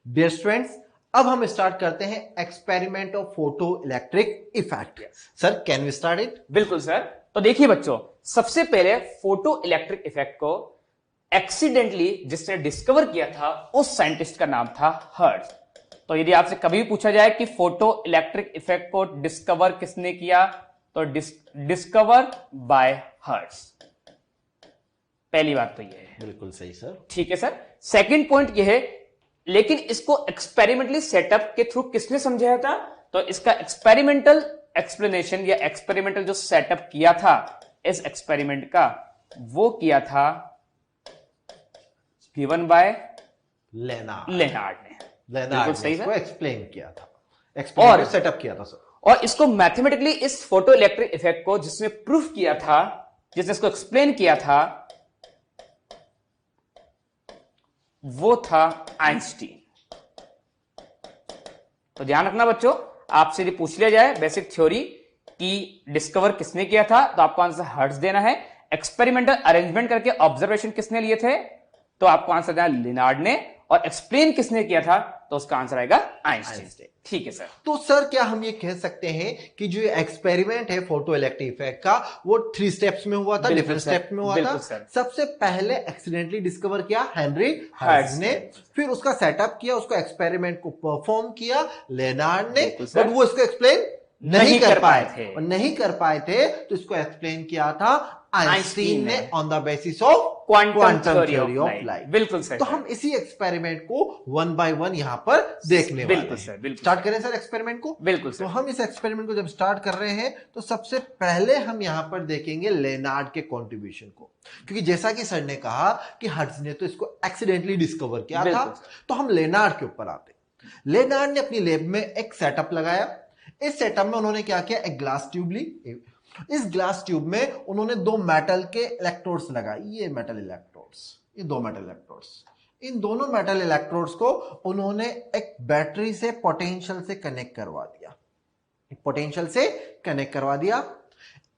Dear students, अब हम start करते हैं experiment of photo electric effect. Sir can we start it? बिल्कुल सर। तो देखिए बच्चों, सबसे पहले फोटो इलेक्ट्रिक इफेक्ट को एक्सीडेंटली जिसने डिस्कवर किया था उस साइंटिस्ट का नाम था हर्ट्ज। तो यदि आपसे कभी भी पूछा जाए कि फोटो इलेक्ट्रिक इफेक्ट को डिस्कवर किसने किया, तो डिस्कवर बाय हर्ट्ज। पहली बात तो यह है। बिल्कुल सही सर। ठीक है सर। सेकंड पॉइंट यह है, लेकिन इसको एक्सपेरिमेंटली सेटअप के थ्रू किसने समझाया था? तो इसका एक्सपेरिमेंटल एक्सप्लेनेशन या एक्सपेरिमेंटल जो सेटअप किया था इस एक्सपेरिमेंट का, वो किया था गिवन बाय लेनार्ड ने। लेनार्ड सही ने इसको है, एक्सप्लेन किया था, एक्सपेरिमेंट सेटअप किया था सर। और इसको मैथमेटिकली इस फोटो इलेक्ट्रिक इफेक्ट को जिसने प्रूफ किया था, जिसने इसको एक्सप्लेन किया था, वो था आइंस्टीन। तो ध्यान रखना बच्चों, आपसे यदि पूछ लिया जाए बेसिक थ्योरी कि डिस्कवर किसने किया था, तो आपको आंसर हर्ट्ज देना है। एक्सपेरिमेंटल अरेंजमेंट करके ऑब्जर्वेशन किसने लिए थे, तो आपको आंसर देना लिनार्ड ने। और एक्सप्लेन किसने किया था, तो उसका आंसर आएगा आइंस्टीन। ठीक है सर। तो सर क्या हम ये कह सकते हैं कि जो एक्सपेरिमेंट है फोटो इलेक्ट्रिक इफेक्ट का, वो 3 स्टेप्स में हुआ था, डिफरेंट स्टेप में हुआ था। सबसे पहले एक्सीडेंटली डिस्कवर किया हेनरी हर्ट्ज ने, फिर उसका सेटअप किया, उसको एक्सपेरिमेंट को परफॉर्म किया लेनार्ड ने, बट वो इसको एक्सप्लेन नहीं कर पाए थे। और नहीं कर पाए थे तो इसको एक्सप्लेन किया था आइंस्टीन ने on the basis of quantum theory of light. बिल्कुल सर। तो हम इसी एक्सपेरिमेंट को 1 बाय 1 यहां पर देखने वाले हैं। स्टार्ट करें सर एक्सपेरिमेंट को? बिल्कुल सर। तो हम इस एक्सपेरिमेंट को जब स्टार्ट कर रहे हैं तो सबसे पहले हम यहां पर देखेंगे लेनार्ड के कंट्रीब्यूशन को, क्योंकि जैसा कि सर ने कहा कि हर्ट्ज ने तो इसको एक्सीडेंटली डिस्कवर किया था, तो हम लेनार्ड के ऊपर आते हैं। लेनार्ड ने अपनी लैब में एक सेटअप लगाया। इस सेटअप में उन्होंने क्या किया, एक ग्लास ट्यूब ली। इस ग्लास ट्यूब में उन्होंने 2 मेटल के इलेक्ट्रोड्स लगाए। ये मेटल इलेक्ट्रोड्स, ये 2 मेटल इलेक्ट्रोड्स, इन दोनों मेटल इलेक्ट्रोड्स को उन्होंने एक बैटरी से पोटेंशियल से कनेक्ट करवा दिया। पोटेंशियल से कनेक्ट करवा दिया।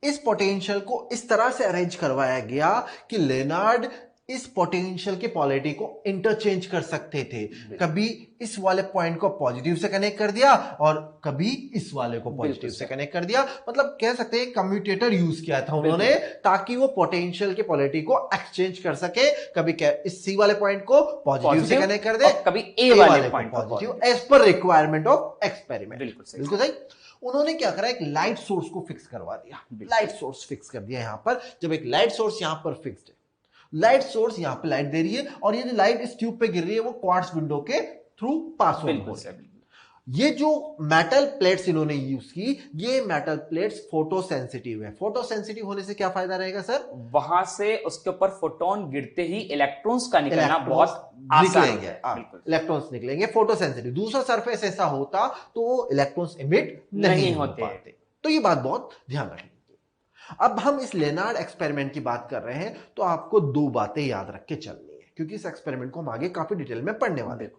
इस पोटेंशियल को इस तरह से अरेंज करवाया गया कि लेनार्ड इस पोटेंशियल के पोलैरिटी को इंटरचेंज कर सकते थे। कभी इस वाले पॉइंट को पॉजिटिव से कनेक्ट कर दिया और कभी इस वाले को पॉजिटिव से कनेक्ट कर दिया। मतलब कह सकते हैं कम्यूटेटर यूज किया था उन्होंने, ताकि वो पोटेंशियल के पोलैरिटी को एक्सचेंज कर सके। कभी इस सी वाले पॉइंट को पॉजिटिव से कनेक्ट कर दे, कभी ए वाले पॉइंट को positive, as per requirement of experiment. बिल्कुल सही। उन्होंने क्या करा, एक लाइट सोर्स को फिक्स करवा दिया। लाइट सोर्स फिक्स कर दिया यहां पर। जब एक लाइट सोर्स यहां पर फिक्स्ड है, लाइट सोर्स यहां पे लाइट दे रही है और ये जो लाइट इस ट्यूब पे गिर रही है वो क्वार्ट्ज विंडो के थ्रू पास हो रही है। ये जो मेटल प्लेट्स इन्होंने यूज की, ये मेटल प्लेट्स फोटो सेंसिटिव है। फोटो सेंसिटिव होने से क्या फायदा रहेगा सर? वहां से उसके ऊपर फोटोन गिरते ही इलेक्ट्रॉन्स का निकलना बहुत निकलेंगे, इलेक्ट्रॉन्स निकलेंगे। फोटो सेंसिटिव, दूसरा सरफेस ऐसा होता तो इलेक्ट्रॉन्स इमिट नहीं होते। तो ये बात बहुत ध्यान रखनी। अब हम इस लेनार्ड एक्सपेरिमेंट की बात कर रहे हैं, तो आपको 2 बातें याद रख के चलनी है, क्योंकि इस एक्सपेरिमेंट को हम आगे काफी डिटेल में पढ़ने वाले हैं।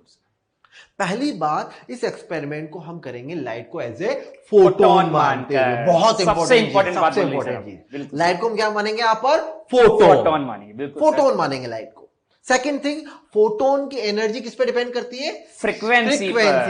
पहली बात, इस एक्सपेरिमेंट को हम करेंगे लाइट को एज ए फोटोन मानते हुए। बहुत इंपॉर्टेंट चीज, लाइट को हम क्या मानेंगे यहाँ पर? फोटोन मानेंगे। फोटोन मानेंगे लाइट को। सेकेंड थिंग, फोटोन की एनर्जी किस पे डिपेंड करती है? फ्रीक्वेंसी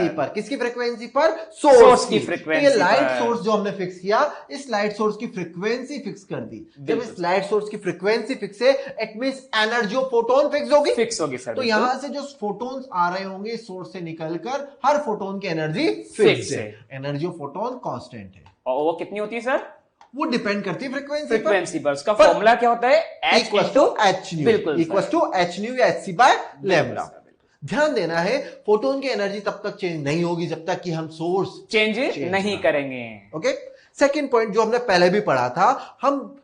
पर। किसकी फ्रीक्वेंसी पर? सोर्स की फ्रीक्वेंसी। ये लाइट सोर्स जो हमने फिक्स किया, इस लाइट सोर्स की फ्रीक्वेंसी फिक्स कर दी। जब इस लाइट सोर्स की फ्रीक्वेंसी फिक्स है, it means energy of photon fix होगी सर। तो यहां से जो फोटोन्स आ रहे होंगे सोर्स से निकलकर, हर फोटोन की एनर्जी फिक्स है। एनर्जी ऑफ फोटोन कांस्टेंट है। और वो कितनी होती है सर? वो डिपेंड करती है फ्रीक्वेंसी पर। उसका फॉर्मूला क्या होता है? H equal to H nu या एच सी बाय लैम्डा। ध्यान देना है, फोटोन की एनर्जी तब तक चेंज नहीं होगी जब तक कि हम सोर्स चेंज नहीं करेंगे। ओके। सेकंड पॉइंट जो हमने पहले भी पढ़ा था, हम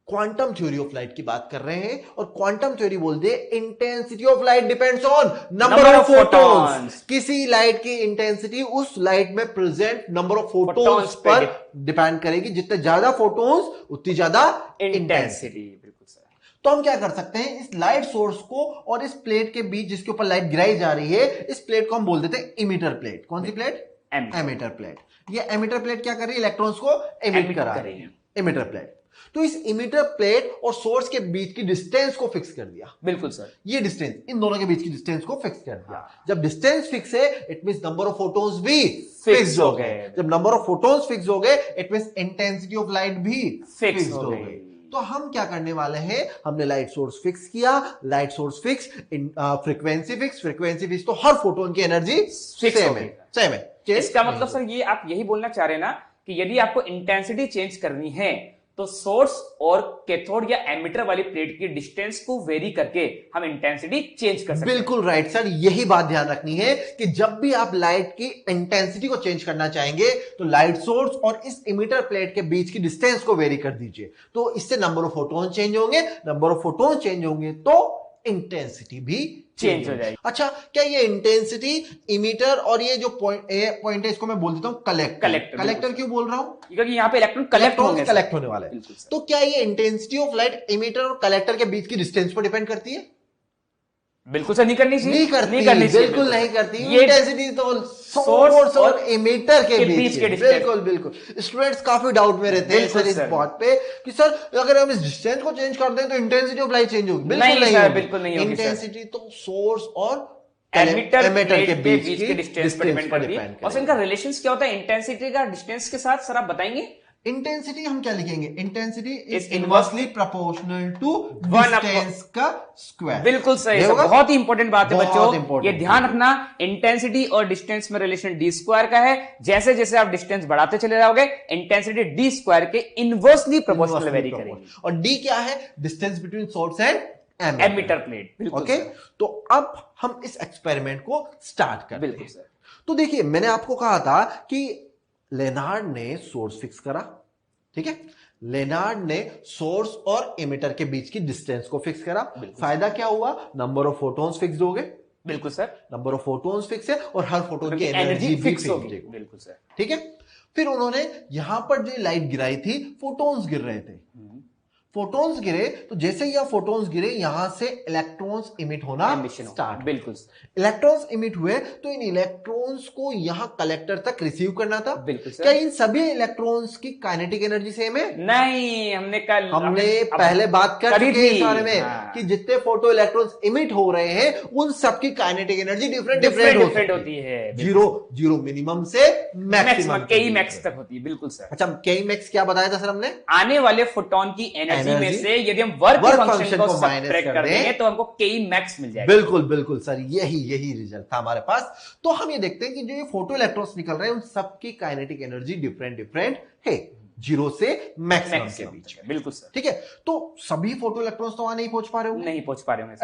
क्वांटम थ्योरी ऑफ लाइट की बात कर रहे हैं, और क्वांटम थ्योरी बोलते हैं intensity of light depends on number of photons. किसी लाइट की इंटेंसिटी उस लाइट में present number of photons per depend करेगी। जितने ज्यादा फोटॉन्स उतनी ज्यादा इंटेंसिटी। तो हम क्या कर सकते हैं, इस लाइट सोर्स को और इस प्लेट के बीच जिसके ऊपर लाइट गिराई जा रही है, इस प्लेट को हम बोल देते हैं इमिटर प्लेट। कौन सी प्लेट? Emitter plate. ये एमिटर प्लेट क्या कर रही है? इलेक्ट्रॉन्स को एमिट करा रही है, एमिटर प्लेट। तो इस इमिटर प्लेट और सोर्स के बीच की डिस्टेंस को फिक्स कर दिया। बिल्कुल सर। ये डिस्टेंस, इन दोनों के बीच की डिस्टेंस को फिक्स कर दिया। जब डिस्टेंस फिक्स है, it means number of photons भी फिक्स हो गए। जब नंबर ऑफ फोटॉन्स फिक्स हो गए, it means intensity of light भी फिक्स हो गई। तो हम क्या करने वाले हैं, हमने लाइट सोर्स फिक्स किया, light source fix, frequency fix, तो हर फोटोन की एनर्जी सेम है। इसका मतलब सर ये आप यही बोलना चाह रहे हैं ना कि यदि आपको इंटेंसिटी चेंज करनी है तो सोर्स और कैथोड या एमिटर वाली प्लेट की डिस्टेंस को वेरी करके हम इंटेंसिटी चेंज कर सकते हैं। बिल्कुल राइट सर, यही बात ध्यान रखनी है कि जब भी आप लाइट की इंटेंसिटी को चेंज करना चाहेंगे तो लाइट सोर्स और इस इमिटर प्लेट के बीच की डिस्टेंस को वेरी कर दीजिए। तो इससे नंबर ऑफ फोटोन चेंज होंगे, नंबर ऑफ फोटोन चेंज होंगे तो इंटेंसिटी भी चेंज हो जाएगी। अच्छा, क्या ये इंटेंसिटी, इमिटर और ये जो पॉइंट है, इसको मैं बोल देता हूं कलेक्टर क्यों बोल रहा हूं, क्योंकि यहाँ पे इलेक्ट्रॉन कलेक्ट होने वाले हैं। तो क्या ये इंटेंसिटी ऑफ लाइट इमिटर और कलेक्टर के बीच की डिस्टेंस पर डिपेंड करती है? बिल्कुल सर नहीं करनी चाहिए, नहीं करती। ये इंटेंसिटी तो सोर्स और इमिटर के बीच के बिल्कुल। स्टूडेंट्स काफी डाउट में रहते हैं सर इस बात पे कि सर अगर हम इस डिस्टेंस को चेंज कर दें तो इंटेंसिटी ऑफ लाइट चेंज होगी। बिल्कुल नहीं होगी। इंटेंसिटी तो सोर्स और एमिटर के बीच की डिस्टेंस पर डिपेंड करती है। और इनका रिलेशंस क्या होता है इंटेंसिटी का डिस्टेंस के साथ, सर आप बताएंगे? इंटेंसिटी हम क्या लिखेंगे, intensity is inversely proportional to distance का स्क्वायर। बिल्कुल सही, बहुत ही इंपॉर्टेंट बात है बच्चों, ये ध्यान रखना। इंटेंसिटी और डिस्टेंस में रिलेशन डी स्क्वायर का है। जैसे जैसे आप डिस्टेंस बढ़ाते चले जाओगे इंटेंसिटी डी स्क्वायर के इनवर्सली प्रोपोर्शनल वेरी करेगी। और डी क्या है, distance between source and emitter plate. Okay, तो अब हम इस एक्सपेरिमेंट को स्टार्ट करते हैं। सर तो देखिए, मैंने आपको कहा था कि लेनार्ड ने सोर्स फिक्स करा, ठीक है। लेनार्ड ने सोर्स और एमिटर के बीच की डिस्टेंस को फिक्स करा। फायदा क्या हुआ, नंबर ऑफ फोटॉन्स फिक्स हो गए। बिल्कुल sir, number of photons fix है और हर फोटोन की एनर्जी फिक्स होगी। बिल्कुल सर, ठीक है। फिर उन्होंने यहां पर जो लाइट गिराई थी, फोटॉन्स गिर रहे थे। फोटॉन्स गिरे तो जैसे ही फोटॉन्स गिरे यहां से इलेक्ट्रॉन्स इमिट होना स्टार्ट। बिल्कुल, इलेक्ट्रॉन्स इमिट हुए तो इन इलेक्ट्रॉन्स को यहां कलेक्टर तक रिसीव करना था। बिल्कुल सर। क्या इन सभी इलेक्ट्रॉन्स की काइनेटिक एनर्जी सेम है? नहीं, हमने पहले बात कर चुके हैं इस बारे में कि जितने फोटो इलेक्ट्रॉन्स इमिट हो रहे हैं उन सबकी काइनेटिक एनर्जी डिफरेंट होती है। जीरो मिनिमम से मैक्सिमम के मैक्स तक होती है। बिल्कुल सर। अच्छा, के मैक्स क्या बताया था सर हमने? आने वाले फोटोन की एनर्जी में से यदि हम वर्क फंक्शन को सब्ट्रैक्ट कर देंगे तो हमको के मैक्स मिल जाएगा। बिल्कुल सर, यही रिजल्ट था हमारे पास। तो हम ये देखते हैं कि जो ये फोटो इलेक्ट्रॉन्स निकल रहे हैं उन सबकी काइनेटिक एनर्जी डिफरेंट है, जीरो से मैक्सिमम के बीच में। बिल्कुल सर। ठीक है, तो सभी फोटो इलेक्ट्रॉन्स तो वहां नहीं पहुंच पा रहे होंगे,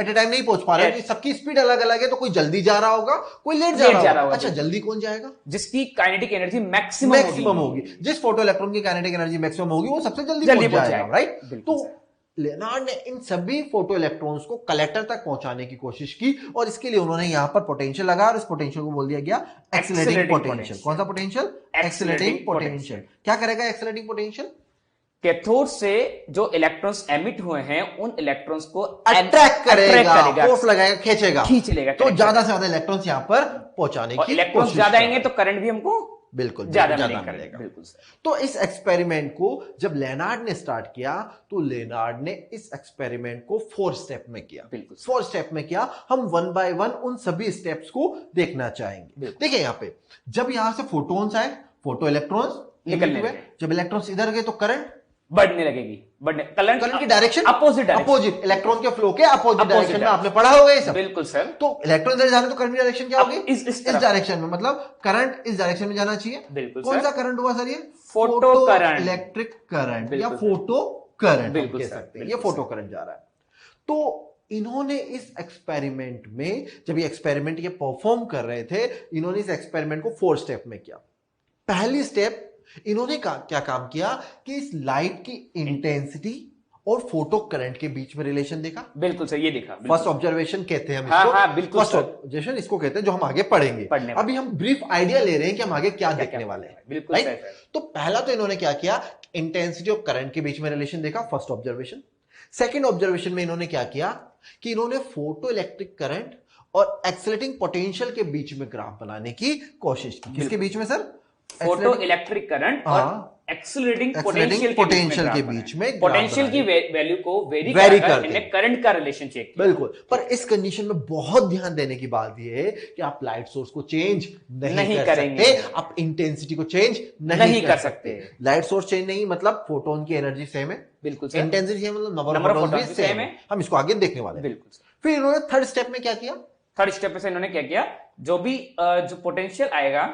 एट ए टाइम नहीं पहुंच पा रहे, सबकी स्पीड अलग अलग है। तो कोई जल्दी जा रहा होगा, कोई लेट जा रहा होगा। अच्छा, जल्दी कौन जाएगा? जिसकी काइनेटिक एनर्जी मैक्सिमम होगी। जिस फोटो इलेक्ट्रॉन की काइनेटिक एनर्जी मैक्सिमम होगी वो सबसे जल्दी पहुंच जाएगा, राइट। तो लेनार्ड ने इन सभी फोटो इलेक्ट्रॉन्स को कलेक्टर तक पहुंचाने की कोशिश की और इसके लिए उन्होंने यहां पर पोटेंशियल लगाया और इस पोटेंशियल को बोल दिया गया एक्सीलरेटिंग पोटेंशियल। कौन सा पोटेंशियल? Accelerating potential. क्या करेगा एक्सीलरेटिंग पोटेंशियल? कैथोड से जो इलेक्ट्रॉन्स एमिट हुए हैं उन इलेक्ट्रॉन्स को अट्रैक्ट करेगा, फोर्स लगाएगा, खींच लेगा। तो ज्यादा से ज्यादा इलेक्ट्रॉन्स यहां पर पहुंचाने की इलेक्ट्रॉन्स ज्यादा आएंगे तो करंट भी हमको बिल्कुल ज्यादा मिलेगा। बिल्कुल। तो इस एक्सपेरिमेंट को जब लेनार्ड ने स्टार्ट किया तो लेनार्ड ने इस एक्सपेरिमेंट को 4 स्टेप में किया। 4 स्टेप में किया। हम 1 बाय 1 उन सभी स्टेप्स को देखना चाहेंगे। देखिए यहां पे जब यहां से फोटोन्स आए, फोटो इलेक्ट्रॉन्स निकलने हुए, जब इलेक्ट्रॉन्स इधर गए तो करंट बढ़ने लगेगी। करंट की डायरेक्शन अपोजिट इलेक्ट्रॉन के फ्लो के अपोजिट डायरेक्शन में आपने पढ़ा होगा ये सब। बिल्कुल सर। तो इलेक्ट्रॉन इधर जाने तो करंट की डायरेक्शन क्या होगी? इस डायरेक्शन में, मतलब करंट इस डायरेक्शन में जाना चाहिए। बिल्कुल। कौन सा करंट हुआ सर? ये फोटो करंट, इलेक्ट्रिक करंट या फोटो करंट कह सकते हैं। ये फोटो करंट जा रहा है। तो इन्होंने इस एक्सपेरिमेंट में, जब ये एक्सपेरिमेंट ये परफॉर्म कर रहे थे, इन्होंने इस एक्सपेरिमेंट को 4 स्टेप में किया। पहली स्टेप इन्होंने क्या काम किया कि इस लाइट की इंटेंसिटी और फोटो करंट के बीच में रिलेशन देखा। बिल्कुल सर, ये देखा। फर्स्ट ऑब्जर्वेशन कहते हैं हम इसको। फर्स्ट ऑब्जर्वेशन इसको कहते हैं, जो हम आगे पढ़ेंगे। अभी हम ब्रीफ आइडिया ले रहे हैं कि हम आगे क्या देखने वाले हैं। बिल्कुल। तो पहला तो इन्होंने क्या किया, इंटेंसिटी और करंट के बीच में रिलेशन देखा, फर्स्ट ऑब्जर्वेशन। सेकेंड ऑब्जर्वेशन में इन्होंने क्या किया कि इन्होंने फोटो इलेक्ट्रिक करंट और एक्सीलरेटिंग पोटेंशियल के बीच में ग्राफ बनाने की कोशिश की। किसके बीच में सर? फोटो इलेक्ट्रिक करंट और एक्सीलरेटिंग पोटेंशियल के बीच में पोटेंशियल की वैल्यू को वेरी कर इन्हें करंट का रिलेशन चेक किया। बिल्कुल, पर इस कंडीशन में बहुत ध्यान देने की बात यह है कि आप लाइट सोर्स को चेंज नहीं कर सकते, आप इंटेंसिटी को चेंज नहीं कर सकते। लाइट सोर्स चेंज नहीं मतलब फोटोन की एनर्जी सेम है, बिल्कुल इंटेंसिटी सेम मतलब नंबर ऑफ फोटॉन्स भी सेम है। हम इसको आगे देखने वाले हैं। बिल्कुल। फिर इन्होंने थर्ड स्टेप में क्या किया? थर्ड स्टेप में से इन्होंने क्या किया, जो भी जो पोटेंशियल आएगा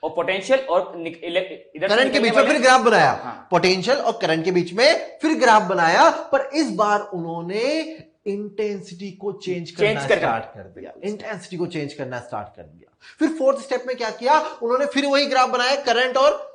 और पोटेंशियल और इधर करंट के बीच में फिर ग्राफ बनाया। हाँ। पोटेंशियल और करंट के बीच में फिर ग्राफ बनाया, पर इस बार उन्होंने इंटेंसिटी को चेंज करना स्टार्ट कर दिया। इंटेंसिटी को चेंज करना स्टार्ट कर दिया। फिर फोर्थ स्टेप में क्या किया उन्होंने, फिर वही ग्राफ बनाया करंट और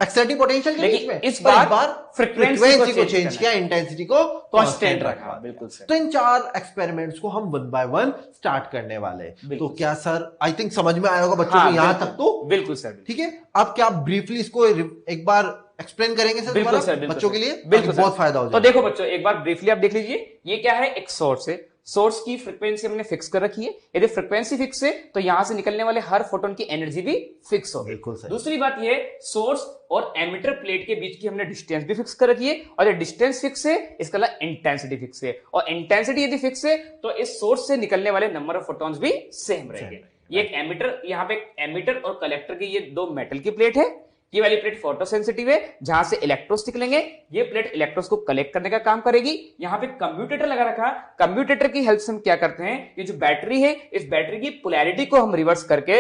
एक्साइटिंग पोटेंशियल के बीच में। इस बार फ्रीक्वेंसी को चेंज किया, इंटेंसिटी को कांस्टेंट रखा। बिल्कुल सर। तो इन 4 एक्सपेरिमेंट्स को हम 1 बाय 1 स्टार्ट करने वाले हैं। तो क्या सर आई थिंक समझ में आया होगा बच्चों को यहां तक? तो बिल्कुल सर। ठीक है, आप क्या ब्रीफली इसको एक बार एक्सप्लेन करेंगे सर? बिल्कुल सर, बच्चों के लिए बिल्कुल बहुत फायदा हो जाएगा। तो देखो बच्चों, एक बार ब्रीफली आप देख लीजिए, ये क्या है, एक सोर्स है। सोर्स की फ्रीक्वेंसी हमने फिक्स कर रखी है। यदि फ्रीक्वेंसी फिक्स है तो यहां से निकलने वाले हर फोटोन की एनर्जी भी फिक्स होगी। दूसरी बात ये, सोर्स और एमिटर प्लेट के बीच की हमने डिस्टेंस भी फिक्स कर रखी है, और ये डिस्टेंस फिक्स है, इसका इंटेंसिटी फिक्स है, और इंटेंसिटी यदि फिक्स है तो इस सोर्स से निकलने वाले नंबर ऑफ फोटॉन्स भी सेम रहेंगे। ये एक एमिटर, यहाँ पे एक एमिटर और कलेक्टर की ये 2 मेटल की प्लेट है। ये वाली प्लेट फोटो सेंसिटिव है, जहां से इलेक्ट्रॉन्स निकलेंगे। ये प्लेट इलेक्ट्रॉन्स को कलेक्ट करने का काम करेगी। यहां पे कम्यूटेटर लगा रखा। कम्यूटेटर की हेल्प से हम क्या करते हैं, ये जो बैटरी है, इस बैटरी की पोलैरिटी को हम रिवर्स करके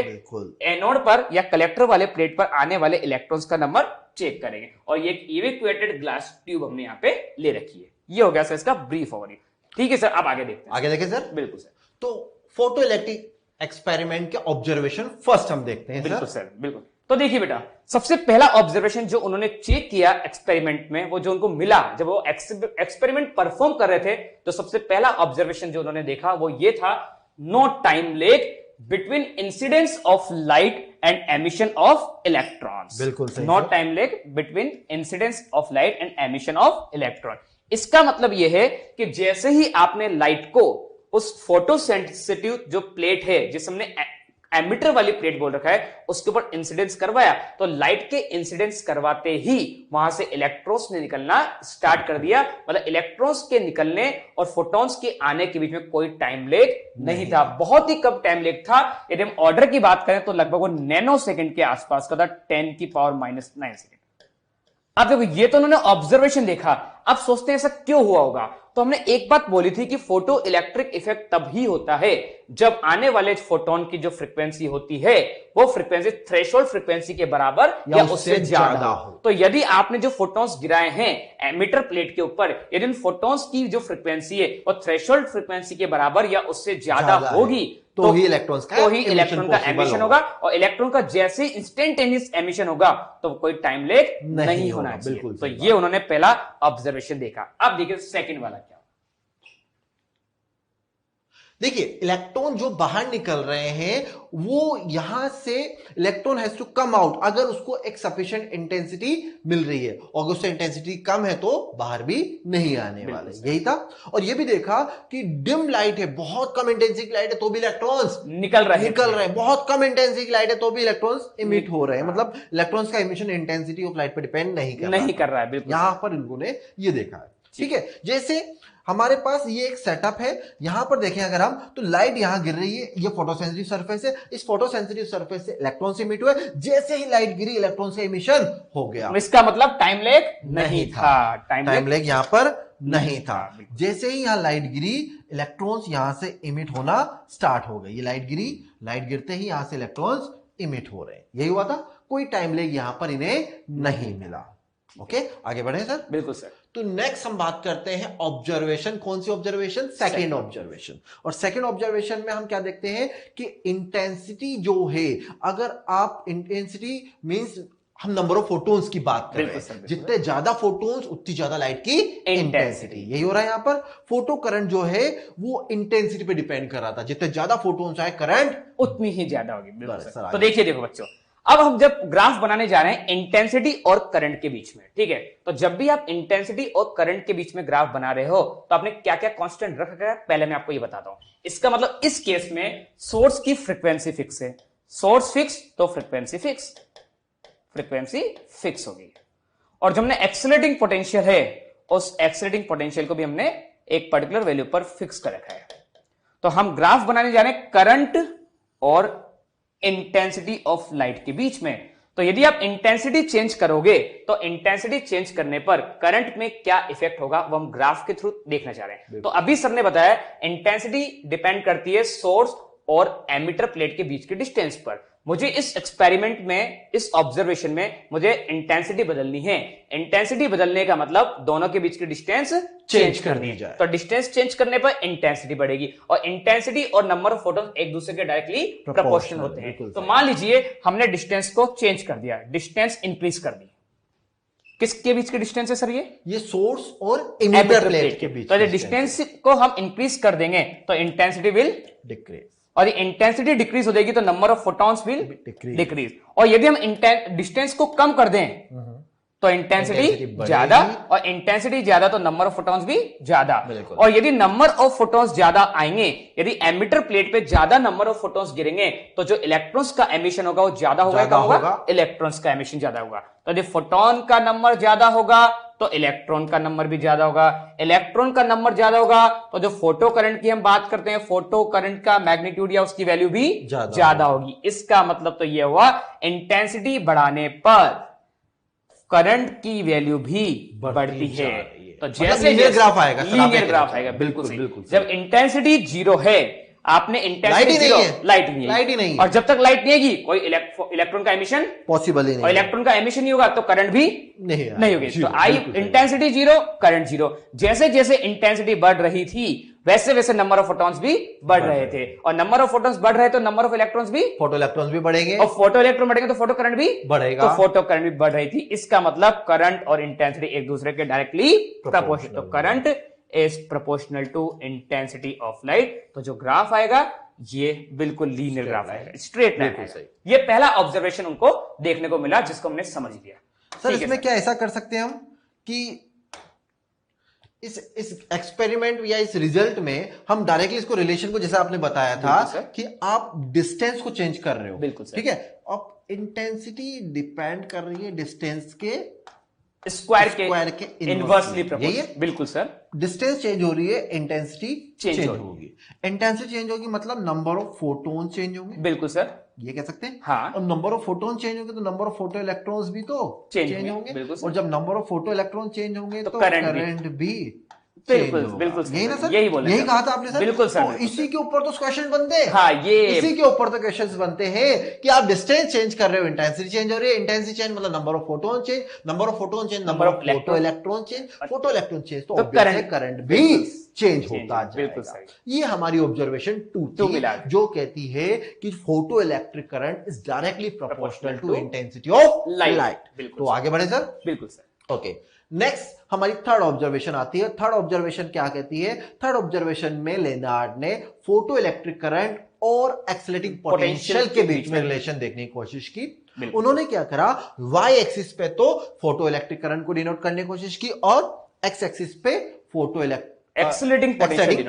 एनोड पर या कलेक्टर वाले प्लेट पर आने वाले इलेक्ट्रॉन्स का नंबर चेक करेंगे। और ये इवेक्युएटेड ग्लास ट्यूब हमने यहाँ पे ले रखी है। ये हो गया सर इसका ब्रीफ ओवरव्यू। ठीक है सर, अब आगे देखते हैं। आगे देखें सर। बिल्कुल सर। तो फोटो इलेक्ट्रिक एक्सपेरिमेंट के ऑब्जर्वेशन फर्स्ट हम देखते हैं। बिल्कुल सर, बिल्कुल। तो देखिए बेटा, सबसे पहला ऑब्जर्वेशन जो उन्होंने चेक किया एक्सपेरिमेंट में, वो जो उनको मिला जब वो एक्सपेरिमेंट परफॉर्म कर रहे थे, तो सबसे पहला ऑब्जर्वेशन जो उन्होंने देखा वो ये था, no time lag between incidence of light and emission of electrons. बिल्कुल सही। No time lag between incidence of light and emission of electron. इसका मतलब यह है कि जैसे ही आपने लाइट को उस फोटो सेंसिटिव जो प्लेट है, जिसे हमने एमिटर वाली प्लेट बोल रखा है, उसके ऊपर इंसिडेंस करवाया, तो लाइट के इंसिडेंस करवाते ही वहां से इलेक्ट्रॉन्स ने निकलना स्टार्ट कर दिया। मतलब इलेक्ट्रॉन्स के निकलने और फोटॉन्स के आने के बीच में कोई टाइम लेग नहीं था। बहुत ही कम टाइम लेग था। यदि हम ऑर्डर की बात करें तो लगभग वो नैनो सेकंड के आसपास का था, 10⁻⁹ सेकंड। अब देखो, ये तो उन्होंने ऑब्जर्वेशन देखा। अब सोचते हैं ऐसा क्यों हुआ होगा। तो हमने एक बात बोली थी कि फोटो इलेक्ट्रिक इफेक्ट तब ही होता है जब आने वाले फोटोन की जो फ्रीक्वेंसी होती है वो फ्रीक्वेंसी थ्रेशोल्ड फ्रीक्वेंसी के बराबर या उससे ज्यादा हो। तो यदि आपने जो फोटॉन्स गिराए हैं एमिटर प्लेट के ऊपर, यदि उन फोटॉन्स की जो फ्रीक्वेंसी है वो थ्रेशोल्ड फ्रीक्वेंसी के बराबर या उससे ज्यादा होगी तो ही इलेक्ट्रॉन का एमिशन होगा। और इलेक्ट्रॉन का जैसे इंस्टेंटेनियस एमिशन होगा तो कोई टाइम लेग नहीं होना चाहिए। तो ये उन्होंने पहला ऑब्जर्वेशन देखा। अब देखिए सेकंड वाला क्या। देखिए, इलेक्ट्रॉन जो बाहर निकल रहे हैं वो यहां से electron has to come out अगर उसको एक सफिशिएंट इंटेंसिटी मिल रही है, और अगर उससे इंटेंसिटी कम है तो बाहर भी नहीं आने वाले। यही था। और ये भी देखा कि डिम लाइट है, बहुत कम इंटेंसिटी लाइट है तो भी इलेक्ट्रॉन्स निकल रहे हैं। बहुत कम इंटेंसिटी लाइट है तो भी इलेक्ट्रॉन्स इमिट हो रहे हैं। मतलब इलेक्ट्रॉन्स का इमिशन इंटेंसिटी ऑफ लाइट पर डिपेंड नहीं कर रहा है। यहां पर इन्होंने ये देखा है। ठीक है, जैसे हमारे पास ये एक सेटअप है। यहां पर देखें अगर हम, तो लाइट यहां गिर रही है, ये फोटोसेंसिटिव सरफेस है। इस फोटोसेंसिटिव सरफेस से इलेक्ट्रॉन से इमिट हुए, जैसे ही लाइट गिरी इलेक्ट्रॉन से इमिशन हो गया। इसका मतलब टाइम लेग नहीं था। टाइम लेग यहां पर नहीं था। जैसे ही यहां लाइट गिरी इलेक्ट्रॉन्स यहां से इमिट होना स्टार्ट हो गए। ये लाइट गिरी, लाइट गिरते ही यहां से इलेक्ट्रॉन्स इमिट हो रहे हैं। यही हुआ था। कोई टाइम लेग यहां पर इन्हें नहीं मिला। ओके, आगे बढ़े सर। बिल्कुल सर। तो नेक्स्ट हम बात करते हैं ऑब्जर्वेशन। कौन सी ऑब्जर्वेशन? Second observation. और सेकंड ऑब्जर्वेशन में हम क्या देखते हैं कि इंटेंसिटी जो है, अगर आप इंटेंसिटी मींस हम नंबर ऑफ फोटोन्स की बात कर रहे हैं, जितने ज्यादा फोटोन्स उतनी ज्यादा लाइट की इंटेंसिटी। यही हो रहा है यहां पर। फोटो करंट जो है वो इंटेंसिटी पे डिपेंड कर रहा था। जितने ज्यादा फोटोन्स आए करंट उतनी ही ज्यादा होगी। तो देखो बच्चों, अब हम जब ग्राफ बनाने जा रहे हैं इंटेंसिटी और करंट के बीच में, ठीक है, तो जब भी आप इंटेंसिटी और करंट के बीच में ग्राफ बना रहे हो तो आपने क्या क्या कांस्टेंट रख रखा है, पहले मैं आपको ये बताता हूं। इसका मतलब इस केस में सोर्स की फ्रीक्वेंसी फिक्स है। सोर्स फिक्स तो फ्रीक्वेंसी फिक्स। फ्रीक्वेंसी फिक्स होगी। और जो हमने एक्सेलरेटिंग पोटेंशियल है, उस एक्सेलरेटिंग पोटेंशियल को भी हमने एक पर्टिकुलर वैल्यू पर फिक्स कर रखा है। तो हम ग्राफ बनाने जा रहे हैं करंट और इंटेंसिटी ऑफ लाइट के बीच में। तो यदि आप इंटेंसिटी चेंज करोगे तो इंटेंसिटी चेंज करने पर करंट में क्या इफेक्ट होगा वो हम ग्राफ के थ्रू देखना चाह रहे हैं। तो अभी सर ने बताया इंटेंसिटी डिपेंड करती है सोर्स और एमिटर प्लेट के बीच के डिस्टेंस पर। मुझे इस एक्सपेरिमेंट में, इस ऑब्जर्वेशन में मुझे इंटेंसिटी बदलनी है। इंटेंसिटी बदलने का मतलब दोनों के बीच की डिस्टेंस चेंज करनी है। तो डिस्टेंस चेंज करने पर इंटेंसिटी बढ़ेगी और इंटेंसिटी और नंबर ऑफ फोटॉन एक दूसरे के डायरेक्टली प्रोपोर्शनल होते हैं। तो मान लीजिए हमने डिस्टेंस को चेंज कर दिया, डिस्टेंस इंक्रीज कर दी। किसके बीच के डिस्टेंस है सर? ये सोर्स और एमिटर प्लेट के बीच। तो डिस्टेंस को हम इंक्रीज कर देंगे तो इंटेंसिटी विल डिक्रीज, और इंटेंसिटी डिक्रीज हो जाएगी तो number of photons will decrease. और यदि हम डिस्टेंस को कम कर दें तो इंटेंसिटी ज्यादा, और इंटेंसिटी ज्यादा तो नंबर ऑफ फोटॉन्स भी ज्यादा। और यदि नंबर ऑफ फोटॉन्स ज्यादा आएंगे, यदि एमिटर प्लेट पे ज्यादा नंबर ऑफ फोटॉन्स गिरेंगे तो जो इलेक्ट्रॉन्स का एमिशन होगा वो ज्यादा होगा। क्या होगा? इलेक्ट्रॉन्स का एमिशन ज्यादा होगा। तो यदि फोटॉन का नंबर ज्यादा होगा तो इलेक्ट्रॉन का नंबर भी ज्यादा होगा। इलेक्ट्रॉन का नंबर ज्यादा होगा तो जो फोटो करंट की हम बात करते हैं, फोटो करंट का मैग्नीट्यूड या उसकी वैल्यू भी ज्यादा होगी। इसका मतलब तो यह हुआ इंटेंसिटी बढ़ाने पर करंट की वैल्यू भी बढ़ती है। तो जैसे लीनियर ग्राफ आएगा, लीनियर ग्राफ आएगा। बिल्कुल। जब इंटेंसिटी जीरो है, आपने इंटेंसिटी जीरो, लाइट ही नहीं, और जब तक लाइट नहीं आएगी कोई इलेक्ट्रॉन का एमिशन पॉसिबल ही नहीं, और इलेक्ट्रॉन का एमिशन नहीं होगा तो करंट भी नहीं होगी। तो इंटेंसिटी जीरो, करंट जीरो। जैसे जैसे इंटेंसिटी बढ़ रही थी वैसे वैसे नंबर ऑफ फोटॉन्स भी बढ़ रहे थे, और नंबर ऑफ फोटॉन्स बढ़ रहे तो नंबर ऑफ इलेक्ट्रॉन्स भी, फोटो इलेक्ट्रॉन्स भी बढ़ेंगे, और फोटो इलेक्ट्रॉन बढ़ेंगे तो फोटो करंट भी बढ़ेगा। तो फोटो करंट भी बढ़ रही थी। इसका मतलब करंट और इंटेंसिटी एक दूसरे के डायरेक्टली प्रोपोर्शनल। तो current is proportional to intensity of light. तो जो ग्राफ आएगा ये बिल्कुल लीनियर ग्राफ आएगा, स्ट्रेट लाइन आएगा। ये पहला ऑब्जर्वेशन उनको देखने को मिला जिसको हमने समझ लिया। सर इसमें क्या ऐसा कर सकते हैं हम कि इस एक्सपेरिमेंट या इस रिजल्ट में हम डायरेक्टली इसको रिलेशन को, जैसा आपने बताया था कि आप डिस्टेंस को चेंज कर रहे हो, बिल्कुल ठीक है, अब इंटेंसिटी डिपेंड कर रही है डिस्टेंस के स्क्वायर के इनवर्सली प्रोपोर्शनल। बिल्कुल सर, डिस्टेंस चेंज हो रही है, इंटेंसिटी चेंज होगी। इंटेंसिटी चेंज होगी मतलब नंबर ऑफ फोटोन चेंज होंगे। बिल्कुल सर, ये कह सकते हैं। हाँ, और नंबर ऑफ फोटोन चेंज होंगे तो नंबर ऑफ फोटो इलेक्ट्रॉन्स भी तो चेंज होंगे, और जब number of photo electron change होंगे तो करंट भी। बिल्कुल यही ना सर, यही कहा था आपने सर। बिल्कुल सर, तो इसी के ऊपर तो क्वेश्चन बनते हैं। हाँ, ये इसी के ऊपर तो क्वेश्चंस बनते हैं कि आप डिस्टेंस चेंज कर रहे हो, इंटेंसिटी चेंज हो रही है। इंटेंसिटी चेंज मतलब number of photon change, number of photon change number of photo electron change, photo electron change तो करंट भी चेंज होता जाएगा। ये हमारी ऑब्जर्वेशन 2 थी, जो कहती है कि photo electric current is directly proportional to intensity of light. तो आगे बढ़े सर। बिल्कुल सर। ओके, नेक्स्ट हमारी थर्ड ऑब्जर्वेशन आती है। थर्ड ऑब्जर्वेशन क्या कहती है? थर्ड ऑब्जर्वेशन में लेनार्ड ने फोटो इलेक्ट्रिक करंट और एक्सेलरेटिंग पोटेंशियल के बीच में रिलेशन देखने की कोशिश की। उन्होंने क्या करा, वाई एक्सिस पे तो फोटो इलेक्ट्रिक करंट को डिनोट करने की कोशिश की, और एक्स एक्सिस पे फोटो एक्सेलरेटिंग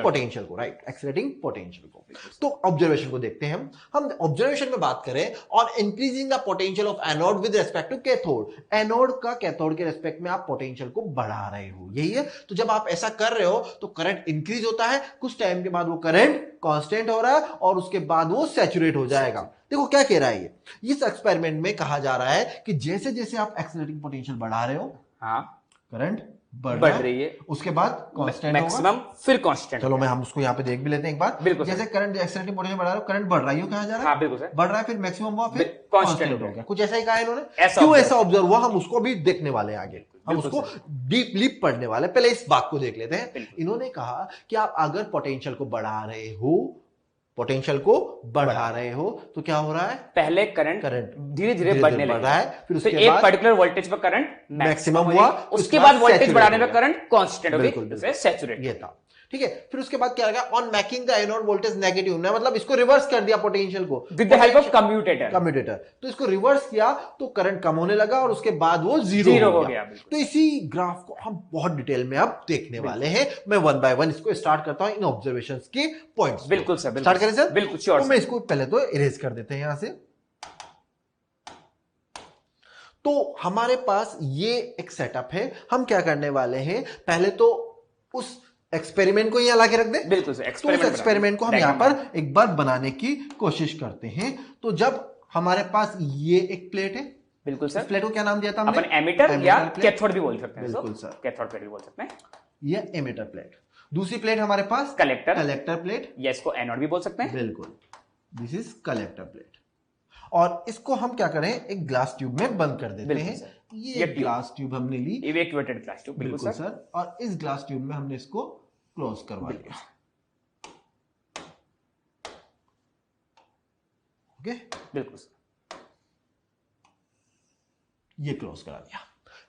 पोटेंशियल को, राइट, एक्सेलरेटिंग पोटेंशियल को। तो ऑब्जर्वेशन को देखते हैं हम ऑब्जर्वेशन में बात करें और increasing the potential of anode with respect to cathode. Anode का कैथोड के रिस्पेक्ट में आप पोटेंशियल को बढ़ा रहे हो, यही है। तो जब आप ऐसा कर रहे हो तो करंट इंक्रीज होता है, कुछ टाइम के बाद वो करंट कांस्टेंट हो रहा है और उसके बाद वो सैचुरेट हो जाएगा। देखो क्या कह रहा है ये, इस एक्सपेरिमेंट में कहा जा रहा है कि जैसे जैसे आप एक्सेलरेटिंग पोटेंशियल बढ़ा रहे हो, हाँ, करंट बढ़ रही है, उसके बाद कांस्टेंट मैक्सिमम, फिर कांस्टेंट। चलो मैं हम उसको यहाँ पे देख भी लेते हैं एक बार। बिल्कुल, जैसे करंट एक्सेलरेटिंग पोटेंशियल बढ़ा रहे हो, करंट बढ़ रहा है, कहा जा रहा है। हाँ, बिल्कुल सर, बढ़ रहा है, फिर मैक्सिमम हुआ, फिर कांस्टेंट हो गया। कुछ ऐसा ही कहा इन्होंने। क्यों ऐसा ऑब्जर्व हुआ हम उसको भी देखने वाले हैं आगे, हम उसको डीपली पढ़ने वाले। पहले इस बात को देख लेते हैं। इन्होंने कहा कि आप अगर पोटेंशियल को बढ़ा रहे हो, पोटेंशियल को बढ़ा रहे हो तो क्या हो रहा है, पहले करंट धीरे धीरे बढ़ने लग रहा है, फिर उसके बाद एक पर्टिकुलर वोल्टेज पर करंट मैक्सिमम हुआ, उसके बाद वोल्टेज बढ़ाने पर करंट कांस्टेंट हो गई, सैचुरेट। ये था, ठीक है। फिर उसके बाद क्या लगा, on making the anode voltage negative, मतलब इसको रिवर्स कर दिया पोटेंशियल को with the help of commutator. तो इसको रिवर्स किया तो करंट कम होने लगा और उसके बाद वो जीरो हो गया। तो इसी ग्राफ को हम बहुत डिटेल में अब देखने वाले हैं। मैं 1 बाय 1 इसको स्टार्ट करता हूं इन ऑब्जर्वेशंस के पॉइंट्स। बिल्कुल सर, स्टार्ट करें सर। बिल्कुल श्योर। तो मैं इसको पहले तो इरेज कर देते हैं यहां से। तो हमारे पास ये एक सेटअप है। हम क्या करने वाले हैं, पहले तो उस एक्सपेरिमेंट को यहाँ लाके रख दे। बिल्कुल सर, तो उस एक्सपेरिमेंट को हम यहाँ पर एक बार बनाने की कोशिश करते हैं। तो जब हमारे पास ये एक प्लेट है, बिल्कुल सर, इस प्लेट को क्या नाम दिया था हमने? अपन एमिटर या कैथोड भी बोल सकते हैं। बिल्कुल सर, कैथोड प्लेट भी बोल सकते हैं। ये एमिटर प्लेट। दूसरी प्लेट हमारे पास कलेक्टर प्लेट, या इसको एनोड भी बोल सकते हैं। बिल्कुल, दिस इज कलेक्टर प्लेट। और इसको हम क्या करें, एक ग्लास ट्यूब में बंद कर देते हैं। ये ग्लास ट्यूब हमने ली, इवैक्यूएटेड ग्लास ट्यूब। बिल्कुल सर। और इस ग्लास ट्यूब में हमने इसको क्लोज करवा दिया। ओके, बिल्कुल सर, ये क्लोज करा दिया।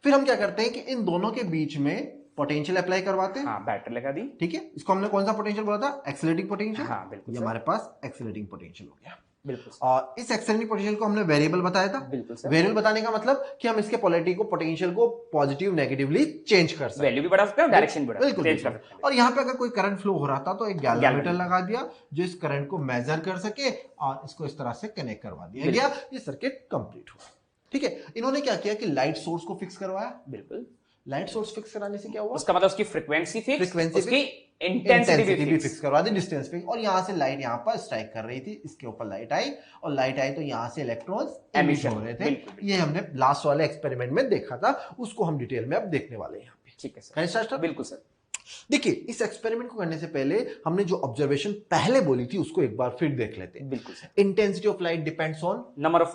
फिर हम क्या करते हैं कि इन दोनों के बीच में पोटेंशियल अप्लाई करवाते हैं। हाँ, बैटरी लगा दी। ठीक है, इसको हमने कौन सा पोटेंशियल बोला था? Accelerating potential. हाँ, बिल्कुल, ये हमारे पास एक्सेलरेटिंग पोटेंशियल हो गया। बिल्कुल। और इस एक्सेलरेटिंग पोटेंशियल को हमने वेरिएबल बताया था। बिल्कुल सर। वेरिएबल बताने का मतलब कि हम इसके पोलैरिटी को, पोटेंशियल को पॉजिटिव नेगेटिवली चेंज कर सकते हैं, वैल्यू भी बढ़ा सकते हैं, डायरेक्शन भी बिल्कुल। और यहाँ पे अगर कोई करंट फ्लो हो रहा था तो एक गैल्वेनोमीटर लगा दिया जो इस करंट को मेजर कर सके और इसको इस तरह से कनेक्ट करवा दिया गया। ये सर्किट कंप्लीट हुआ। ठीक है, इन्होंने क्या किया कि लाइट सोर्स को फिक्स करवाया। बिल्कुल, लाइट सोर्स फिक्स कराने से क्या हुआ? उसका मतलब उसकी फ्रीक्वेंसी फिक्स, उसकी इंटेंसिटी भी फिक्स करवा दी, डिस्टेंस फिक्स। और यहां से लाइट यहां पर स्ट्राइक कर रही थी, इसके ऊपर लाइट आई, और लाइट आई तो यहां से इलेक्ट्रॉन्स एमिट हो रहे थे। ये हमने लास्ट वाले एक्सपेरिमेंट में देखा था, उसको हम डिटेल में अब देखने वाले हैं यहाँ पे। ठीक है सर, बिल्कुल सर। देखिए, इस एक्सपेरिमेंट को करने से पहले हमने जो ऑब्जर्वेशन पहले बोली थी उसको एक बार फिर देख लेते हैं। बिल्कुल sir. Intensity of light depends on number of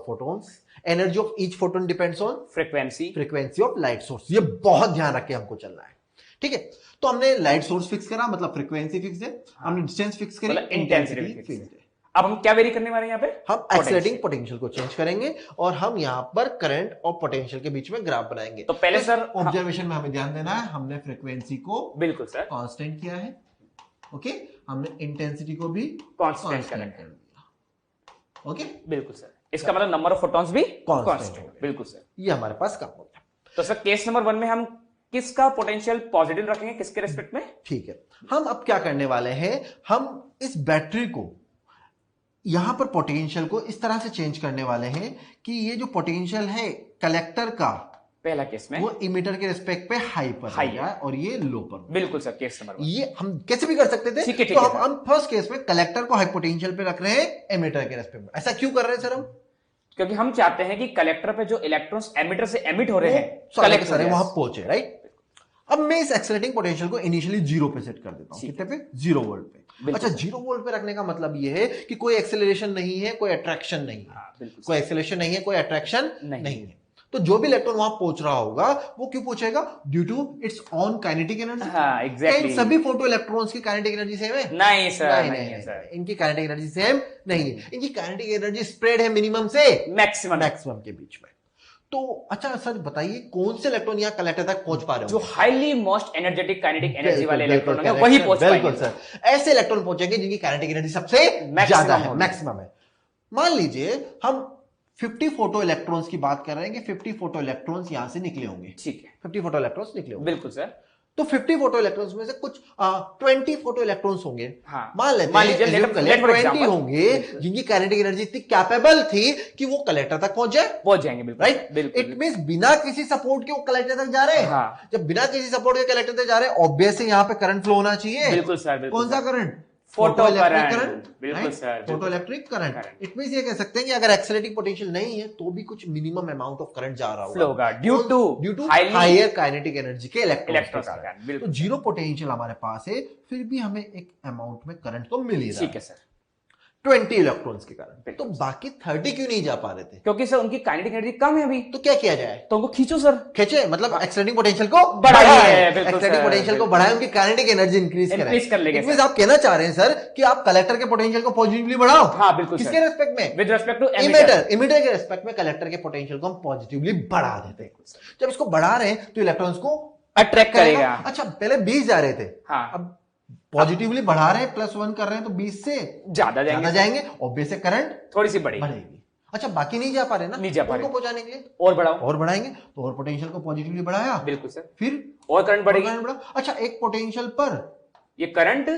photons, energy of each photon depends on frequency of light source. ये बहुत ध्यान रख के हमको चलना है। ठीक है, तो हमने लाइट सोर्स फिक्स करा, मतलब फ्रीक्वेंसी फिक्स है। हमने डिस्टेंस फिक्स करी, इंटेंसिटी फिक्स है। अब हम क्या वेरी करने वाले हैं यहाँ पे? हम एक्सेलरेटिंग पोटेंशियल को चेंज करेंगे और हम यहाँ पर करंट और पोटेंशियल के बीच में ग्राफ बनाएंगे। तो पहले सर ऑब्जर्वेशन में हमें ध्यान देना है, हमने फ्रीक्वेंसी को बिल्कुल सर कांस्टेंट किया है। ओके, हमने इंटेंसिटी को भी कांस्टेंट कर दिया। ओके, बिल्कुल सर। इसका मतलब नंबर ऑफ फोटॉन्स भी कांस्टेंट। बिल्कुल सर, ये हमारे पास काम हो गया। तो सर केस नंबर 1 में हम किसका पोटेंशियल पॉजिटिव रखेंगे, किसके रेस्पेक्ट में? ठीक है, हम अब क्या करने वाले हैं, हम इस बैटरी को, यहां पर पोटेंशियल को इस तरह से चेंज करने वाले हैं कि ये जो पोटेंशियल है कलेक्टर का पहला केस में, वो इमिटर के रिस्पेक्ट पे हाई पर है और ये लो पर। बिल्कुल सर, केस नंबर 1। ये हम कैसे भी कर सकते थे। ठीक है, तो हम फर्स्ट केस में कलेक्टर को हाई पोटेंशियल पे रख रहे हैं, इमिटर के रिस्पेक्ट में। ऐसा क्यों कर रहे हैं सर हम? क्योंकि हम चाहते हैं कि कलेक्टर पे जो इलेक्ट्रॉन्स एमिटर से एमिट हो रहे हैं, कलेक्टर वहां पहुंचे, राइट। अब मैं इस एक्सेलरेटिंग पोटेंशियल को इनिशियली 0 पे सेट कर देता हूं। कितने पे? 0 वोल्ट पे। अच्छा, 0 वोल्ट पे रखने का मतलब ये है कि कोई एक्सेलरेशन नहीं है, कोई अट्रैक्शन नहीं है। कोई एक्सेलरेशन नहीं है, कोई अट्रैक्शन नहीं है। तो जो भी इलेक्ट्रॉन वहां पहुंच रहा होगा वो क्यों पहुंचेगा? Due to its own kinetic energy. हाँ, एग्जैक्टली। सभी फोटो इलेक्ट्रॉन्स की काइनेटिक एनर्जी सेम है? नहीं सर, नहीं सर, इनकी काइनेटिक एनर्जी सेम नहीं है। इनकी काइनेटिक एनर्जी स्प्रेड है मिनिमम से मैक्सिमम के बीच में। तो अच्छा सर बताइए, कौन से इलेक्ट्रॉन यहाँ कलेक्टर तक पहुंच पा रहे हो? जो highly most energetic kinetic energy वाले इलेक्ट्रॉन होंगे वही पहुंच पाएंगे। बिल्कुल सर, ऐसे इलेक्ट्रॉन पहुंचेंगे जिनकी काइनेटिक एनर्जी सबसे ज्यादा है, मैक्सिमम है। मान लीजिए हम 50 फोटो इलेक्ट्रॉन्स की बात कर रहे हैं कि 50 फोटो इलेक्ट्रॉन्स यहां से निकले होंगे। ठीक है, 50 फोटो इलेक्ट्रॉन्स निकले होंगे। बिल्कुल सर। तो 50 फोटो इलेक्ट्रॉन्स में से कुछ 20 फोटो इलेक्ट्रॉन्स होंगे। हाँ, मान लेते हैं 20 होंगे जिनकी काइनेटिक एनर्जी इतनी कैपेबल थी कि वो कलेक्टर तक पहुंच जाएंगे। बिल्कुल, राइट। इट मींस बिना किसी सपोर्ट के वो कलेक्टर तक जा रहे हैं। हाँ। जब बिना किसी सपोर्ट के कलेक्टर तक जा रहे हैं, ऑब्वियसली यहाँ पे करंट फ्लो होना चाहिए। बिल्कुल सर। कौन सा करंट? Photo current. बिल्कुल sir, photo electric current. It means ये कह सकते हैं कि अगर एक्सेलरेटिंग पोटेंशियल नहीं है तो भी कुछ मिनिमम अमाउंट ऑफ करंट जा रहा होगा, due to higher kinetic energy के इलेक्ट्रॉन्स के कारण। तो 0 तो पोटेंशियल हमारे पास है, फिर भी हमें एक अमाउंट में करंट तो मिल ही रहा है। ठीक है सर, 20 इलेक्ट्रॉन्स के कारण। तो बाकी 30 क्यों नहीं जा पा रहे थे? क्योंकि सर उनकी काइनेटिक एनर्जी कम है अभी। तो क्या किया जाए? तो उनको खींचो सर। खींचे मतलब एक्सेलरेटिंग पोटेंशियल को बढ़ाए, एक्सेलरेटिंग पोटेंशियल को बढ़ाए, उनकी काइनेटिक एनर्जी इंक्रीज कर लेंगे। इट आप कहना चाह रहे हैं सर कि आप कलेक्टर के पोटेंशियल को पॉजिटिवली बढ़ाओ। हाँ, बिल्कुल। किसके रेस्पेक्ट में? विद रेस्पेक्ट टू इमिटर के रेस्पेक्ट में कलेक्टर के पोटेंशियल को हम पॉजिटिवली बढ़ा देते हैं। जब इसको बढ़ा रहे हैं तो इलेक्ट्रॉन्स को अट्रैक्ट करेगा। अच्छा, पहले 20 जा रहे थे। हाँ, अब पॉजिटिवली बढ़ा रहे हैं, +1 कर रहे हैं तो 20 से ज्यादा जाएंगे। ऑब्वियसली करंट थोड़ी सी बढ़ेगी। अच्छा, बाकी नहीं जा पा रहे ना, नहीं जा पा रहे, उनको पहुंचाने के लिए और बढ़ाएंगे तो और पोटेंशियल को पॉजिटिवली बढ़ाया। बिल्कुल सर। फिर और करंट बढ़ेगी। अच्छा, एक पोटेंशियल पर ये करंट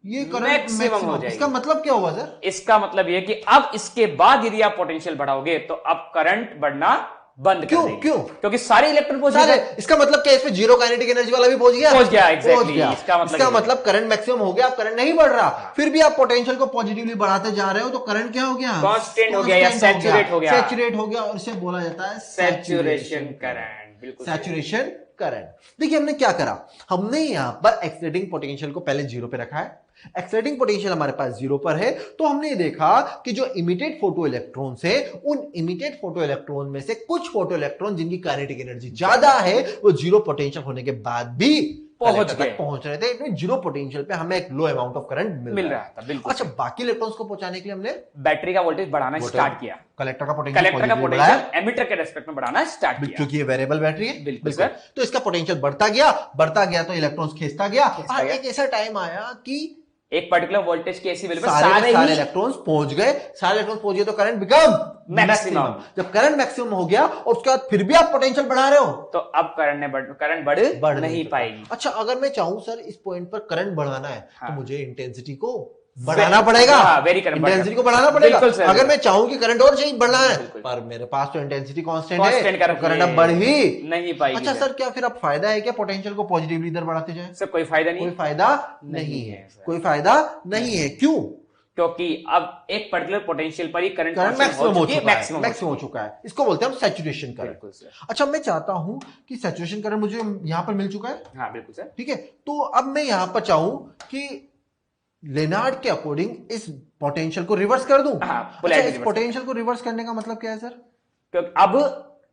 मैक्सिमम हो जाएगा। इसका मतलब क्या हुआ सर? इसका मतलब ये कि अब इसके बाद यदि आप पोटेंशियल बढ़ाओगे तो अब करंट बढ़ना बंद क्यों? कर देगी। क्यों? क्योंकि सारे इलेक्ट्रॉन पहुंच सारे, गए। इसका मतलब क्या, इसमें जीरो काइनेटिक एनर्जी वाला भी पहुंच गया, पहुंच गया, exactly, पहुंच गया। इसका मतलब करंट मैक्सिमम हो गया, करंट नहीं बढ़ रहा, फिर भी आप पोटेंशियल को पॉजिटिवली बढ़ाते जा रहे हो, तो करंट क्या हो गया, कांस्टेंट हो गया या सैचुरेट हो गया, सैचुरेट हो गया, और इसे बोला जाता है सैचुरेशन करंट। बिल्कुल सैचुरेशन करंट। देखिए हमने क्या करा, हमने यहां पर एक्साइटिंग पोटेंशियल को पहले जीरो पे रखा है। एक्साइटिंग पोटेंशियल हमारे पास जीरो पर है, तो हमने ये देखा कि जो इमिटेड फोटो इलेक्ट्रॉन है, उन इमिटेड फोटो इलेक्ट्रॉन में से कुछ फोटो इलेक्ट्रॉन जिनकी काइनेटिक एनर्जी ज्यादा है, वो जीरो पोटेंशियल होने के बाद भी पहुंच रहे थे। इतने जीरो पोटेंशियल पे हमें एक लो अमाउंट ऑफ करंट मिल रहा था। बिल्कुल। अच्छा, बाकी इलेक्ट्रॉन्स को पहुंचाने के लिए हमने बैटरी का वोल्टेज बढ़ाना स्टार्ट किया, कलेक्टर का पोटेंशियल एमिटर के रेस्पेक्ट में बढ़ाना स्टार्ट किया, क्योंकि ये वेरिएबल बैटरी है। बिल्कुल सर। तो इसका पोटेंशियल बढ़ता गया तो इलेक्ट्रॉन्स खींचता गया। एक ऐसा टाइम आया कि एक पर्टिकुलर वोल्टेज की ऐसी वैल्यू पे सारे इलेक्ट्रॉन्स पहुंच गए, तो करंट बिकम मैक्सिमम। जब करंट मैक्सिमम हो गया और उसके बाद फिर भी आप पोटेंशियल बढ़ा रहे हो, तो अब करंट बढ़ नहीं पाएगी। अच्छा, अगर मैं चाहूं सर इस पॉइंट पर करंट बढ़ाना है, तो मुझे इंटेंसिटी को बढ़ाना पड़ेगा, इंटेंसिटी को बढ़ाना पड़ेगा। अगर मैं चाहूं कि करंट और चाहिए बढ़ना है, पर मेरे पास तो इंटेंसिटी कांस्टेंट है, करंट अब बढ़ ही नहीं पाएगी। अच्छा सर, क्या फिर अब फायदा है क्या पोटेंशियल को पॉजिटिवली इधर बढ़ाते जाए? सर कोई फायदा नहीं, कोई फायदा नहीं है, कोई फायदा नहीं है। क्यों? क्योंकि अब एक पर्टिकुलर पोटेंशियल पर ही करंट मैक्सिमम हो चुका है। इसको बोलते हैं हम सैचुरेशन करंट। अच्छा, मैं चाहता हूं कि सैचुरेशन करंट मुझे यहां पर मिल चुका है। हाँ बिल्कुल सर। ठीक है, तो अब मैं यहां पर चाहूं कि लेनार्ड के अकॉर्डिंग इस पोटेंशियल को रिवर्स कर दूं। अच्छा, इस पोटेंशियल को रिवर्स करने का मतलब क्या है सर? क्योंकि अब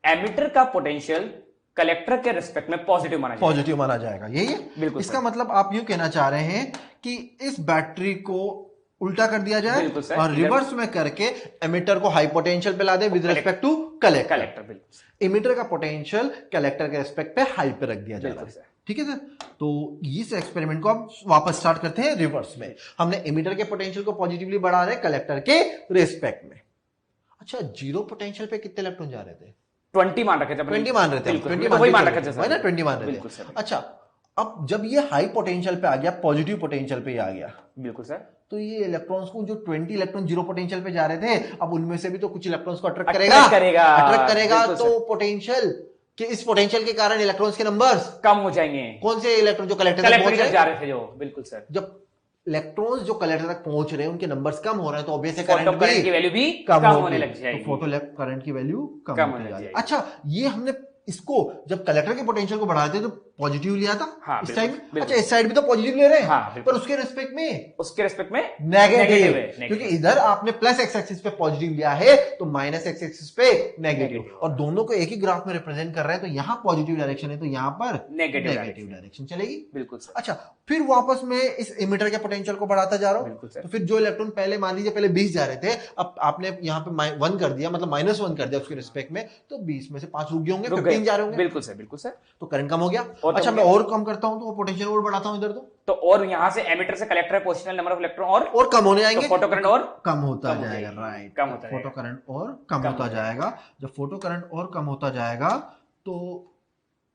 एमिटर का पोटेंशियल कलेक्टर के रिस्पेक्ट में पॉजिटिव माना जाएगा। यही है बिल्कुल। इसका मतलब आप यूं कहना चाह रहे हैं कि इस बैटरी को उल्टा कर दिया जाए और रिवर्स में करके एमिटर को हाई पोटेंशियल पे ला दे विद रिस्पेक्ट टू कलेक्टर। बिल्कुल। एमिटर का पोटेंशियल कलेक्टर के रिस्पेक्ट पे हाई पे रख दिया जाएगा। ठीक है सर, तो इस एक्सपेरिमेंट को हम वापस स्टार्ट करते हैं रिवर्स में। हमने एमिटर के पोटेंशियल को पॉजिटिवली बढ़ा रहे कलेक्टर के रिस्पेक्ट में। अच्छा, जीरो पोटेंशियल पे कितने इलेक्ट्रॉन जा रहे थे? 20 मान रखे थे। 20 मान रहे थे, 20 मान रखे थे है ना, 20 मान रहे थे। अच्छा, अब जब ये हाई पोटेंशियल पे आ गया, पॉजिटिव पोटेंशियल पे आ गया, बिल्कुल सर, तो ये इलेक्ट्रॉन्स को जो 20 इलेक्ट्रॉन जीरो पोटेंशियल पे जा रहे थे, अब उनमें से भी तो कुछ इलेक्ट्रॉन्स को अट्रैक्ट करेगा। तो पोटेंशियल कि इस पोटेंशियल के कारण इलेक्ट्रॉन्स के नंबर्स कम हो जाएंगे। कौन से इलेक्ट्रॉन जो कलेक्टर तक जा रहे थे जो? बिल्कुल सर। जब इलेक्ट्रॉन्स जो कलेक्टर तक पहुंच रहे हैं उनके नंबर्स कम हो रहे हैं, तो ऑब्वियसली करंट की वैल्यू भी कम होने लग जाएगी। फोटो करंट की वैल्यू कम होने जाएगी। अच्छा, ये हमने इसको जब कलेक्टर के पोटेंशियल को बढ़ाते तो पॉजिटिव लिया था। हाँ, इस टाइम अच्छा, इस साइड भी तो पॉजिटिव ले रहे हैं। हाँ, पर उसके रिस्पेक्ट में नेगेटिव है, क्योंकि इधर आपने प्लस एक्स एक्सिस पे पॉजिटिव लिया है, तो माइनस एक्स एक्सिस पे नेगेटिव, और दोनों को एक ही ग्राफ में रिप्रेजेंट कर रहे हैं, तो यहाँ पॉजिटिव डायरेक्शन है, तो यहाँ पर नेगेटिव डायरेक्शन चलेगी। बिल्कुल सर। अच्छा, फिर वापस में इस इमिटर के पोटेंशियल को बढ़ाता जा रहा हूँ, तो फिर जो इलेक्ट्रॉन पहले मान लीजिए पहले 20 जा रहे थे, अब आपने यहाँ पे 1 कर दिया, मतलब -1 कर दिया उसके रिस्पेक्ट में, तो 20 में से 5 रुक गए होंगे, 15 जा रहे होंगे। बिल्कुल सर, तो करंट कम हो गया। अच्छा, मैं और कम करता हूं तो पोटेंशियल और बढ़ाता हूं इधर, तो और यहां से एमिटर से collector positional number of electron और कम होने जाएंगे, तो फोटो करंट और कम होता जाएगा। राइट, कम होता फोटो करंट और कम होता जाएगा। जब फोटो करंट और कम होता जाएगा, तो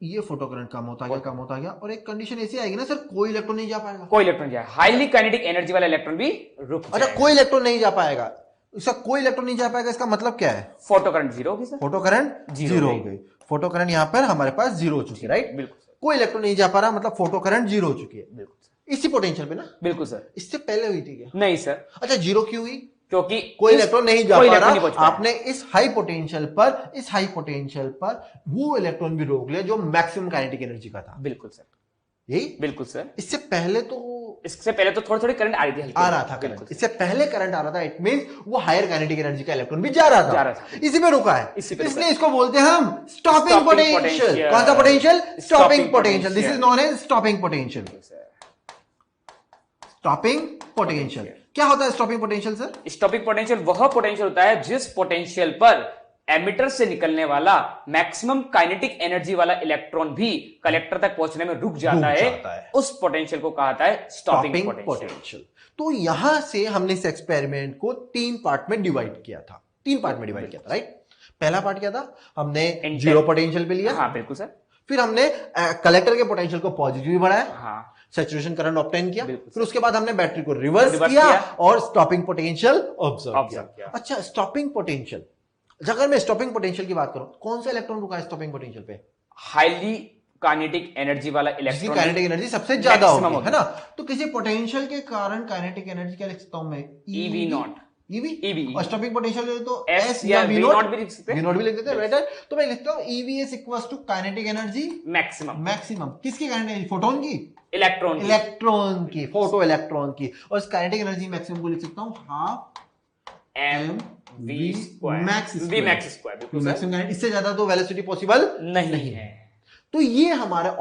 ये फोटो करंट कम होता गया, और एक कंडीशन ऐसी आएगी ना सर, कोई इलेक्ट्रॉन नहीं जा पाएगा। कोई इलेक्ट्रॉन जाए, हाईली काइनेटिक एनर्जी वाला इलेक्ट्रॉन भी रुक जाएगा। अच्छा, कोई इलेक्ट्रॉन नहीं जा पाएगा, इसका कोई इलेक्ट्रॉन नहीं जा पाएगा, इसका मतलब क्या है? फोटो करंट जीरो होगी सर। फोटो करंट जीरो हो गई, फोटो करंट यहाँ पर हमारे पास जीरो हो चुकी है। राइट, बिल्कुल। कोई इलेक्ट्रॉन नहीं जा पा रहा, मतलब फोटो करंट जीरो हो चुकी है। बिल्कुल, इसी पोटेंशियल पे ना? बिल्कुल सर। इससे पहले हुई थी क्या? नहीं सर। अच्छा, जीरो क्यों हुई? क्योंकि कोई इलेक्ट्रॉन नहीं जा पा रहा, आपने इस हाई पोटेंशियल पर वो इलेक्ट्रॉन भी रोक लिया जो मैक्सिमम काइनेटिक एनर्जी का था। बिल्कुल सर, यही। बिल्कुल सर। इससे पहले तो थोड़ी करंट आ रही थी, आ रहा था करंट, इससे पहले करंट आ रहा था, इट मींस वो हायर काइनेटिक एनर्जी का इलेक्ट्रॉन भी जा रहा था। इसी पे रुका है, इसलिए इसको बोलते हैं हम स्टॉपिंग पोटेंशियल। कौन सा potential? Stopping potential. This is known as stopping potential. Stopping potential क्या होता है? Stopping potential sir, stopping potential वह पोटेंशियल होता है जिस पोटेंशियल पर एमिटर से निकलने वाला मैक्सिमम काइनेटिक एनर्जी वाला इलेक्ट्रॉन भी कलेक्टर तक पहुंचने में रुक जाता है। उस पोटेंशियल को कहा जाता है स्टॉपिंग पोटेंशियल। तो यहां से हमने इस एक्सपेरिमेंट को 3 पार्ट में डिवाइड किया था। राइट, पहला पार्ट क्या था? हमने जीरो पोटेंशियल पे लिया। हाँ बिल्कुल सर। फिर हमने कलेक्टर के पोटेंशियल को पॉजिटिव बढ़ाया। हाँ, सैचुरेशन करंट ऑब्टेन किया। फिर उसके बाद हमने बैटरी को रिवर्स किया और स्टॉपिंग पोटेंशियल ऑब्जर्व किया। अच्छा, स्टॉपिंग पोटेंशियल अगर मैं स्टॉपिंग पोटेंशियल की बात करूं, कौन सा इलेक्ट्रॉन रुका है स्टॉपिंग पोटेंशियल पे? हाईली काइनेटिक एनर्जी वाला जिसकी इलेक्ट्रॉन काइनेटिक एनर्जी सबसे ज्यादा maximum होगी, है ना? तो किसी पोटेंशियल के कारण काइनेटिक एनर्जी क्या लिख सकता हूं मैं? EV not EV. और स्टॉपिंग पोटेंशियल तो S या V नॉट भी लिख सकते हैं, वी नॉट भी लिख देते हैं, राइट? तो मैं लिखता हूं EV is equals to kinetic energy maximum. किसकी काइनेटिक एनर्जी? फोटोन की? इलेक्ट्रॉन की, फोटो इलेक्ट्रॉन की। और इस काइनेटिक एनर्जी मैक्सिमम को लिख सकता हूं half m v square max v max square. Maximum. इससे ज्यादा तो वेलोसिटी पॉसिबल नहीं है। तो ये हमारा